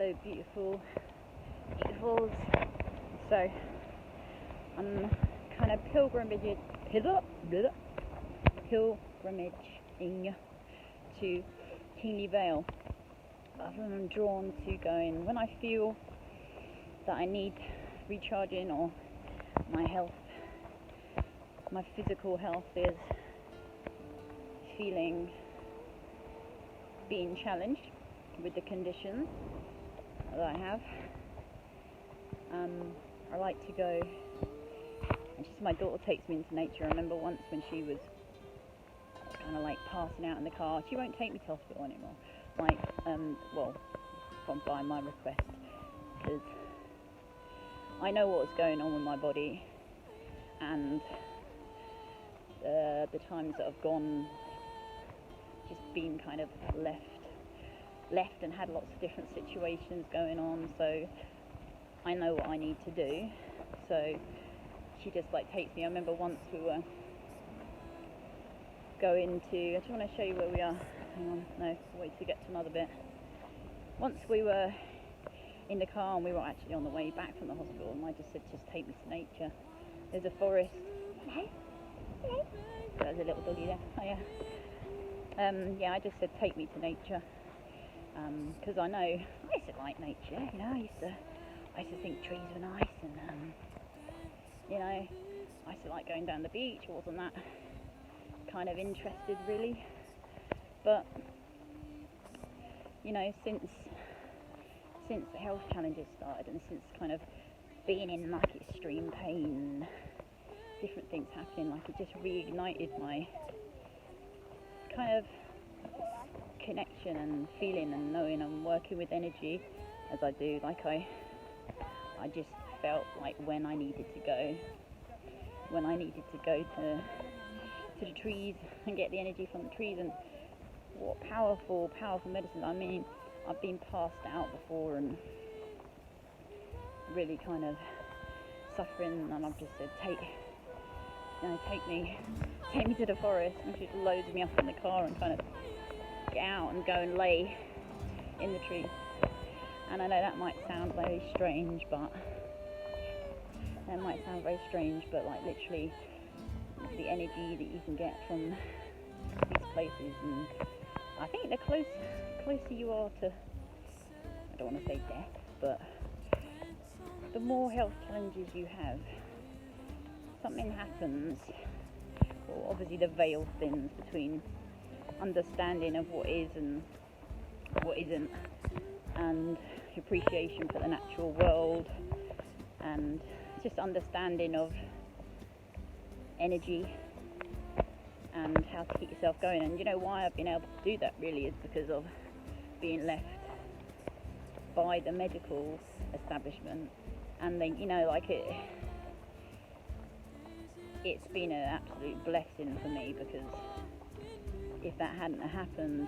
Hello, beautifuls. So, I'm kind of pilgrimaging to Kingly Vale. I'm drawn to going when I feel that I need recharging, or my physical health is being challenged with the conditions that I have. I like to go, and just my daughter takes me into nature. I remember once when she was kind of like passing out in the car. She won't take me to hospital anymore, by my request, because I know what's going on with my body, and the times that have gone, just been kind of left and had lots of different situations going on, so I know what I need to do. So she just takes me. I remember once we were going to, I just want to show you where we are. Hang on, no, wait to get to another bit. Once we were in the car and we were actually on the way back from the hospital, and I just said, just take me to nature. There's a forest. Hello. There's a little doggy there. Oh yeah. I just said, take me to nature, because I know I used to like nature. I used to think trees were nice, and I used to like going down the beach. I wasn't that kind of interested really, but since the health challenges started, and since kind of being in extreme pain, different things happening, it just reignited my kind of connection and feeling and knowing I'm working with energy as I do. I just felt like when I needed to go to the trees and get the energy from the trees, and what powerful medicine. I mean, I've been passed out before and really kind of suffering, and I've just said, take me to the forest, and she loads me up in the car and kind of get out and go and lay in the trees. And I know that might sound very strange, but literally the energy that you can get from these places, and I think the closer you are to, I don't want to say death, but the more health challenges you have, something happens. Well, obviously the veil thins between understanding of what is and what isn't, and appreciation for the natural world, and just understanding of energy and how to keep yourself going. And why I've been able to do that really is because of being left by the medical establishment, and then it's been an absolute blessing for me, because if that hadn't happened,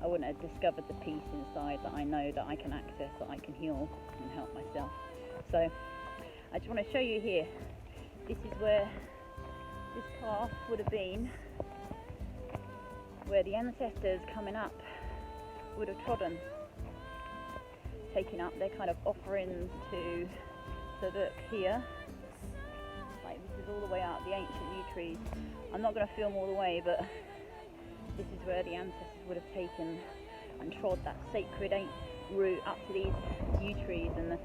I wouldn't have discovered the peace inside that I know that I can access, that I can heal and help myself. So I just want to show you here. This is where this path would have been, where the ancestors coming up would have trodden, taking up their kind of offerings to. So look here, this is all the way up, the ancient yew trees. I'm not going to film all the way, but this is where the ancestors would have taken and trod that sacred route up to these yew trees. And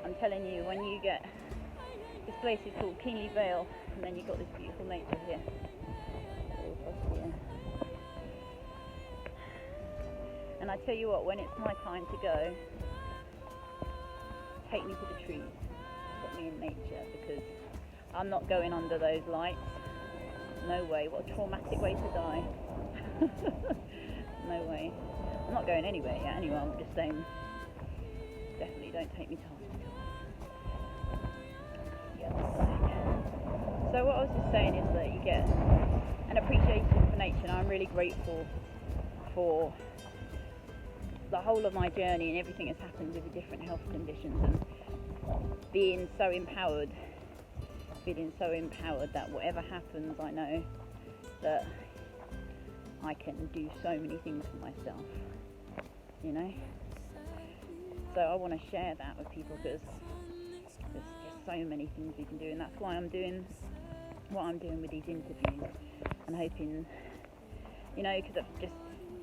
I'm telling you, when you get, this place is called Kingly Vale, and then you've got this beautiful nature here. And I tell you what, when it's my time to go, take me to the trees, put me in nature, because I'm not going under those lights. No way. What a traumatic way to die. No way. I'm not going anywhere yet anyway. I'm just saying, definitely don't take me to hospital. So what I was just saying is that you get an appreciation for nature, and I'm really grateful for the whole of my journey and everything that's happened with the different health conditions, and feeling so empowered that whatever happens, I know that I can do so many things for myself, So I want to share that with people because there's just so many things we can do, and that's why I'm doing what I'm doing with these interviews, and hoping, you know, because of just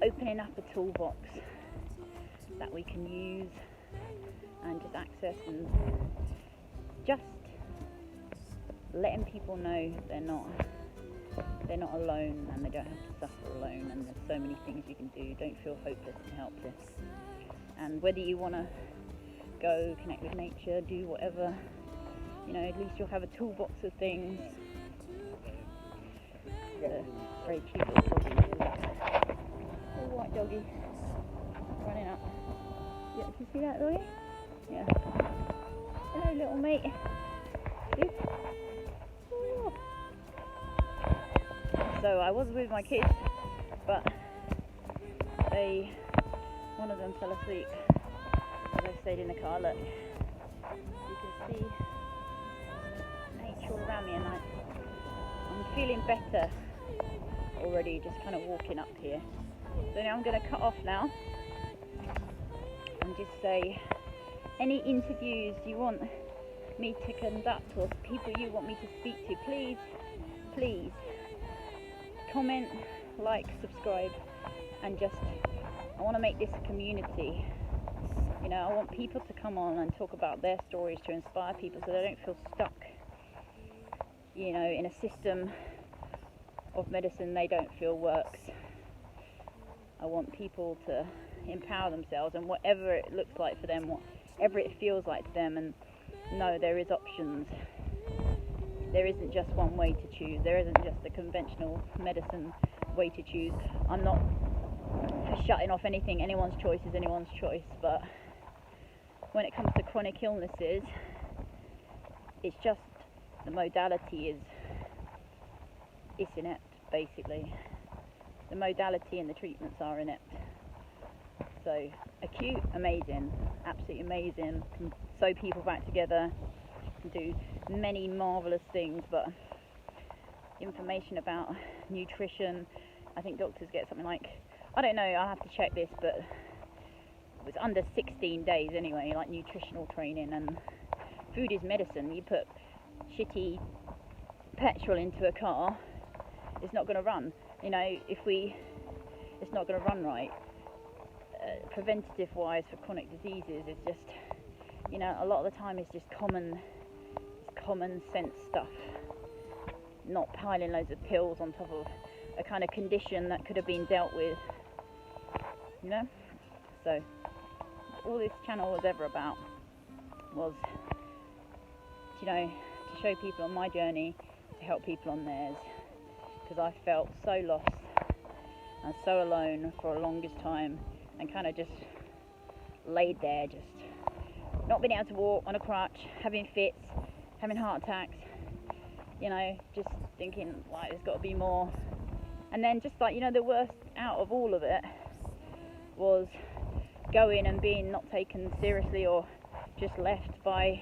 opening up a toolbox that we can use and just access, and just letting people know they're not alone, and they don't have to suffer alone, and there's so many things you can do. Don't feel hopeless and helpless. And whether you want to go connect with nature, do whatever, you know, at least you'll have a toolbox of things. The very cute little doggy, little white doggy running up. Yeah, can you see that doggy? Yeah. Hello, little mate. See? Ooh. So I was with my kids, but one of them fell asleep as I stayed in the car. Look, you can see nature all around me, and I'm feeling better already just kind of walking up here. So now I'm going to cut off now and just say, any interviews you want me to conduct or people you want me to speak to, please comment, like, subscribe, and just, I want to make this a community. You know, I want people to come on and talk about their stories to inspire people so they don't feel stuck, you know, in a system of medicine they don't feel works. I want people to empower themselves, and whatever it looks like for them, whatever it feels like to them, and know there is options. There isn't just one way to choose. There isn't just a conventional medicine way to choose. I'm not shutting off anything. Anyone's choice is anyone's choice, but when it comes to chronic illnesses, it's just the modality it's inept, basically. The modality and the treatments are inept. So acute, amazing, absolutely amazing, can sew people back together, can do many marvellous things, but information about nutrition, I think doctors get something like, I don't know, I'll have to check this, but it was under 16 days anyway, like nutritional training. And food is medicine. You put shitty petrol into a car, it's not going to run. You know, it's not going to run right. Preventative wise for chronic diseases, it's just, you know, a lot of the time it's just common sense stuff, not piling loads of pills on top of a kind of condition that could have been dealt with, you know. So all this channel was ever about was, you know, to show people on my journey, to help people on theirs, because I felt so lost and so alone for the longest time, and kind of just laid there, just not being able to walk, on a crutch, having fits, having heart attacks, you know, just thinking, like, there's got to be more. And then just like, you know, the worst out of all of it was going and being not taken seriously, or just left by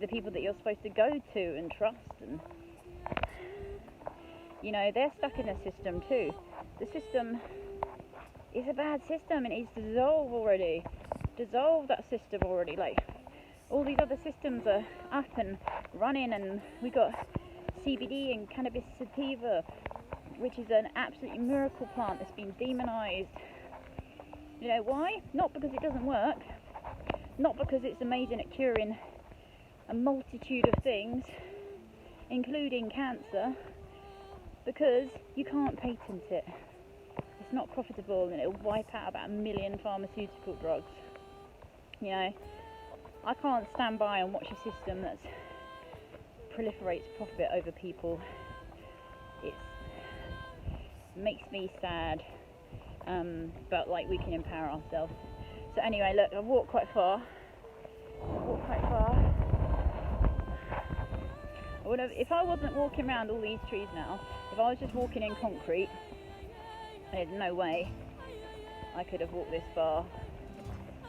the people that you're supposed to go to and trust. And, you know, they're stuck in a system too. The system is a bad system, and it's dissolved already. Dissolve that system already. Like, all these other systems are up and running, and we got CBD and cannabis sativa, which is an absolutely miracle plant that's been demonized. You know why? Not because it doesn't work, not because it's amazing at curing a multitude of things, including cancer, because you can't patent it. It's not profitable, and it'll wipe out about 1 million pharmaceutical drugs. You know, I can't stand by and watch a system that proliferates profit over people. It makes me sad, but like, we can empower ourselves. So anyway, look, I've walked quite far. If I wasn't walking around all these trees now, if I was just walking in concrete, there's no way I could have walked this far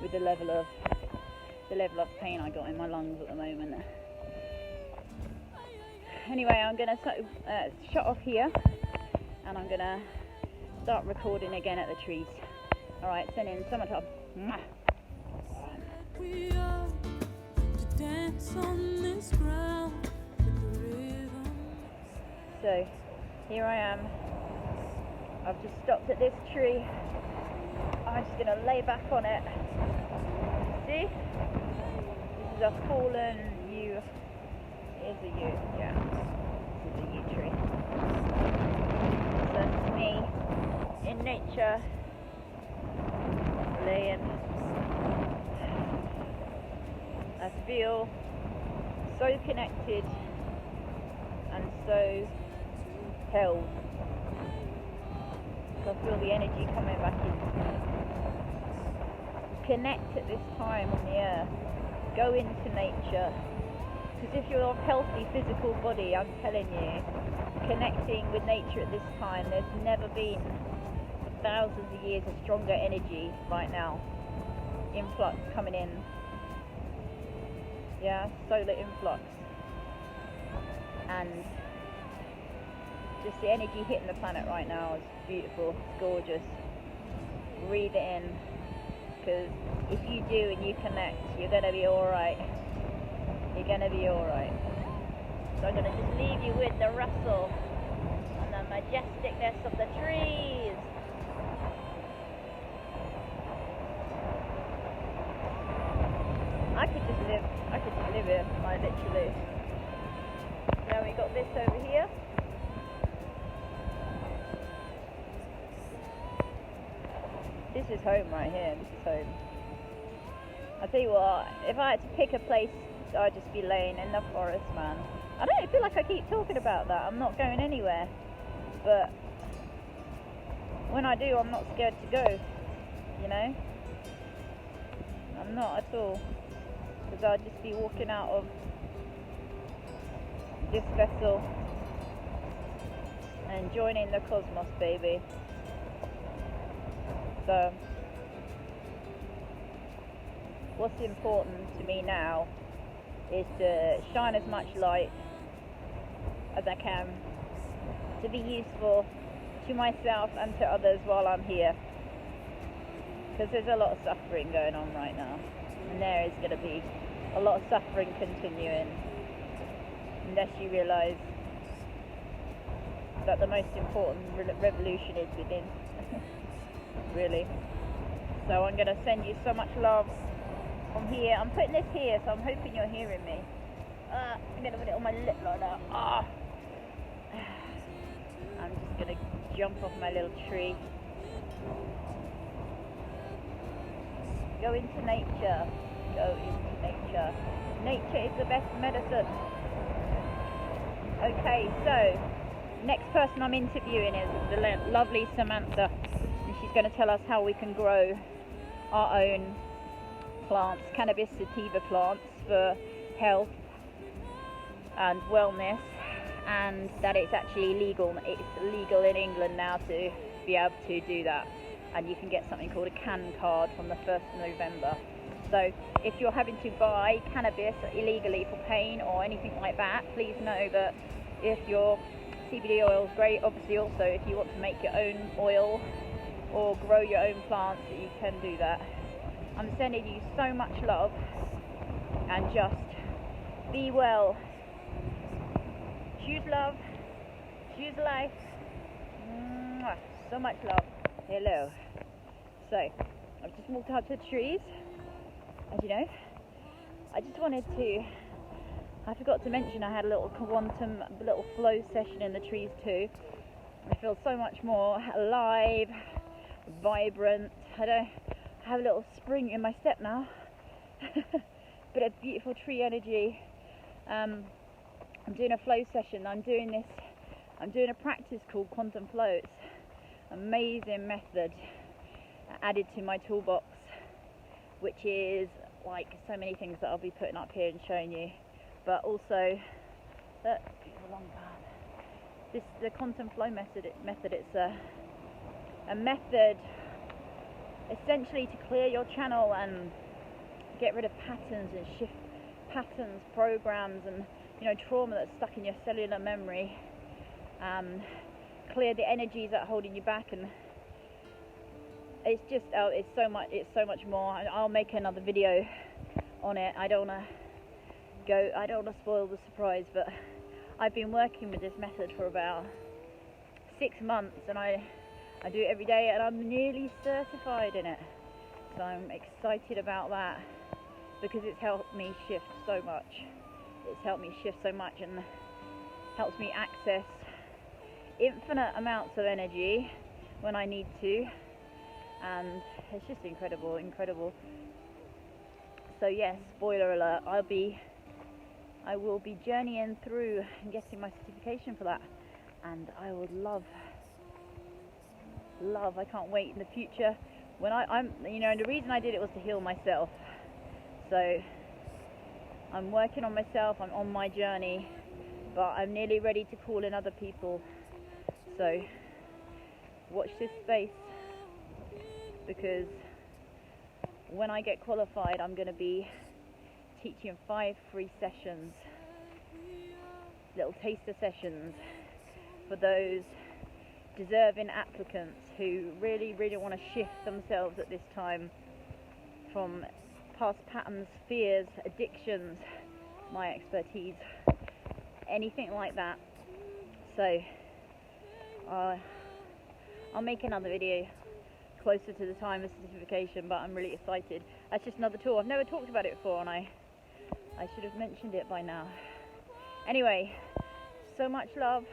with the level of pain I got in my lungs at the moment. Anyway, I'm going to shut off here, and I'm going to start recording again at the trees. Alright, sending so much love. we are to dance on this ground with the rhythm. So here I am. I've just stopped at this tree. I'm just gonna lay back on it. See? This is a fallen yew. It is a yew, yeah. This is a yew tree. So that's me in nature, laying. I feel so connected and so held. I feel the energy coming back in. Connect at this time on the earth. Go into nature. Because if you're a healthy physical body, I'm telling you, connecting with nature at this time, there's never been for thousands of years a stronger energy right now. Influx coming in. Yeah, solar influx. And just the energy hitting the planet right now is beautiful, it's gorgeous. Breathe it in, because if you do and you connect, you're going to be alright. You're going to be alright. So I'm going to just leave you with the rustle and the majesticness of the trees. I could just live here, like literally. Now we got this over here. This is home right here, this is home. I'll tell you what, if I had to pick a place, I'd just be laying in the forest, man. I don't feel like I keep talking about that, I'm not going anywhere. But when I do, I'm not scared to go, you know? I'm not at all. Because I'll just be walking out of this vessel and joining the cosmos, baby. So, what's important to me now is to shine as much light as I can, to be useful to myself and to others while I'm here. Because there's a lot of suffering going on right now, and there is going to be a lot of suffering continuing unless you realise that the most important revolution is within. Really. So I'm going to send you so much love from here. I'm putting this here, so I'm hoping you're hearing me. I'm going to put it on my lip like that. I'm just going to jump off my little tree. Go into nature. Go into nature. Nature is the best medicine. Okay, so next person I'm interviewing is the lovely Samantha. She's going to tell us how we can grow our own plants, cannabis sativa plants, for health and wellness, and that it's actually legal. It's legal in England now to be able to do that, and you can get something called a CAN card from the 1st of November. So if you're having to buy cannabis illegally for pain or anything like that, please know that if your CBD oil is great, obviously also if you want to make your own oil or grow your own plants, you can do that. I'm sending you so much love, and just be well. Choose love, choose life. Mwah. So much love. Hello. So I've just walked out to the trees, as you know. I just wanted to, I forgot to mention I had a little quantum, little flow session in the trees too. I feel so much more alive, vibrant. I have a little spring in my step now. Bit of beautiful tree energy. I'm doing a flow session. I'm doing a practice called Quantum Flow. It's an amazing method added to my toolbox, which is like so many things that I'll be putting up here and showing you. But also, look, beautiful long path. The Quantum Flow method. It's a method essentially to clear your channel and get rid of patterns and shift patterns, programs, and trauma that's stuck in your cellular memory. Clear the energies that are holding you back, and it's just it's so much more. I'll make another video on it. I don't want to spoil the surprise, but I've been working with this method for about 6 months, and I do it every day, and I'm nearly certified in it. So I'm excited about that because it's helped me shift so much. It's helped me shift so much and helps me access infinite amounts of energy when I need to, and it's just incredible. So yes, spoiler alert, I will be journeying through and getting my certification for that, and I would love, I can't wait in the future when I'm, the reason I did it was to heal myself. So I'm working on myself, I'm on my journey, but I'm nearly ready to call in other people. So watch this space, because when I get qualified, I'm going to be teaching 5 free sessions, little taster sessions, for those deserving applicants who really want to shift themselves at this time from past patterns, fears, addictions, my expertise, anything like that. So I'll make another video closer to the time of certification, but I'm really excited. That's just another tool. I've never talked about it before, and I should have mentioned it by now. Anyway, so much love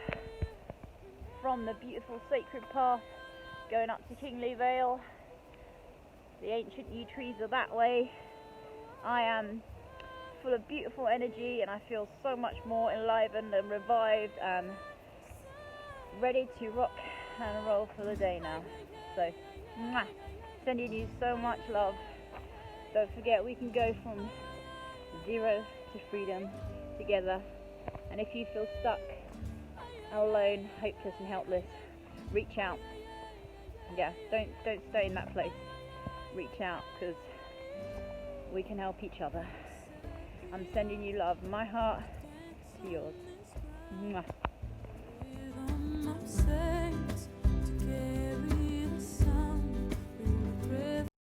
from the beautiful sacred path going up to Kingly Vale. The ancient yew trees are that way. I am full of beautiful energy, and I feel so much more enlivened and revived and ready to rock and roll for the day now. So, mwah, sending you so much love. Don't forget, we can go from 0 to freedom together. And if you feel stuck, alone, hopeless and helpless, reach out. Yeah, don't stay in that place. Reach out, because we can help each other. I'm sending you love, my heart to yours. Mwah.